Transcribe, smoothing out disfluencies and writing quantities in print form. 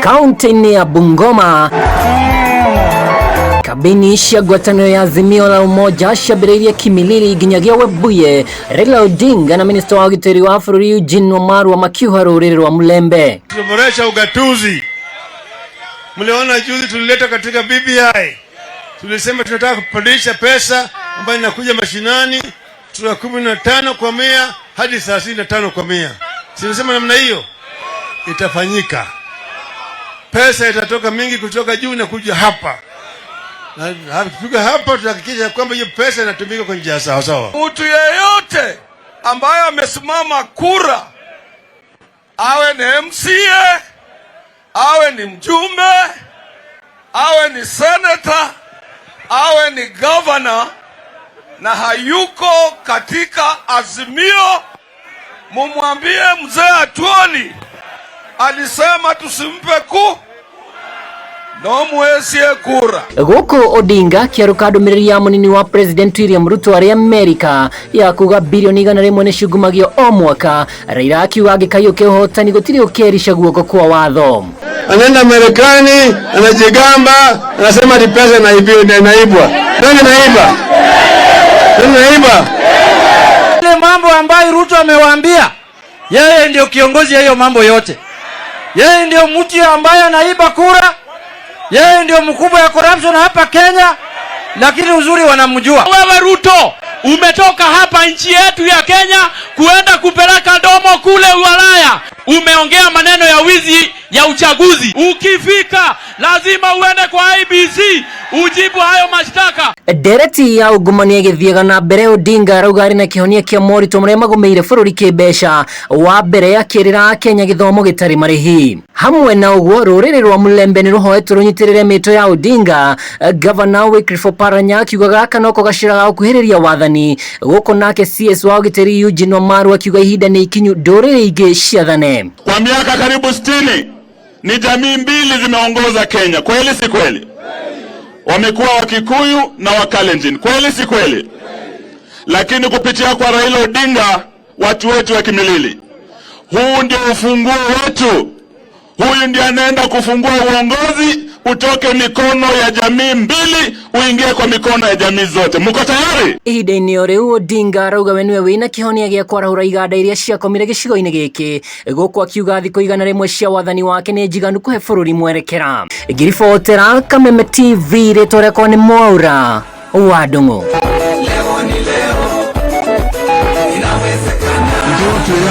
kaunti ya Bungoma. Kabini cia ngwataniro ya Azimio la Umoja ciambiriirie kimilili ginyagia Webuye, Raila Odinga na minista wa ugitiri wa bururi Eugene Wamalwa makiuha ruriri rwa Mulembe. Tunaboresha ugatuzi. Mliona juzi tulileta katika BBI. Tulisema tunataka kupandisha pesa ambayo inakuja mashinani kutoka 15 kwa 100 hadi 35 kwa 100. Sinisema namna hiyo itafanyika. Pesa itatoka mingi kutoka juu na kuja hapa. Na tukifika hapa tutahakikisha kwamba hiyo pesa inatumika kwa njia sawa sawa. Mtu yeyote ambaye amesimama kura, awe ni MCA, awe ni mjumbe, awe ni senator, awe ni governor, na hayuko katika Azimio, mumwambie mzee Atuoli alisema tusimpe no mwesie kura. Guku Odinga kiaruka ndumiriri ya munini wa President William Ruto ari Amerika ya kuga bilioni 100 ni cigumagio o mwaka. Raila akiuga angikaiuke uhotani gutiri ukerisha guoko kwa watho. Anaenda Marekani, anajigamba, anasema ni pesa naibwa. Nani naiba? Ile mambo ambayo Ruto amewaambia, yeye ndio kiongozi ya hiyo mambo yote. Yeye ndio mtu ambaye anaiba kura. Yeye ndio mkubwa ya corruption hapa Kenya, lakini uzuri wanamjua. Wewe Ruto, umetoka hapa nchi yetu ya Kenya kuenda kupeleka domo kule Ulaya. Umeongea maneno ya wizi ya uchaguzi. Ukifika lazima uende kwa IBC ujibu hayo mashtaka. Dereti ya ugumania githiaga na mbere. Odinga arauga na kihonia kia morito maria magumeire bururi kibesha wa mbere ya kirira Kenya githomo gitari marihi. Hamwe na uguo ruriri rwa Mulembe ni ruhoetwo runyitirire mito ya Odinga. Governor Wycliffe Oparanya akiuga gaka noko gashiraga gukuhiriria wathani guko nake CS wa ugitiri Eugene Wamalwa akiuga ihinda ni ikinyu nduriri ingi ciathane. Kwa miaka karibu 60 ni jamii mbili zimeongoza Kenya, kweli si kweli? Wamekuwa Wakikuyu na Wakalenjin, kweli si kweli? Lakini kupitia kwa Raila Odinga, watu wetu wa Kimilili, huu ndio ufunguo wetu. Huyu ndiye anaenda kufungua uongozi utoke mikono ya jamii mbili uingie kwa mikono ya jamii zote. Mko tayari? Ihinda-inĩ o rĩu Odinga arauga we niwe wĩna kĩhonia gĩa kwarahũra iganda iria ciakomire gĩcigo-inĩ gĩkĩ. Gũkũ akiuga thikũ 100 cia wathani wake nĩ njiganu kũhe bũrũri mwerekera. Ngiribotera Kameme TV, rĩtwa rĩakwa nĩ Mwaura wa Ndung'u.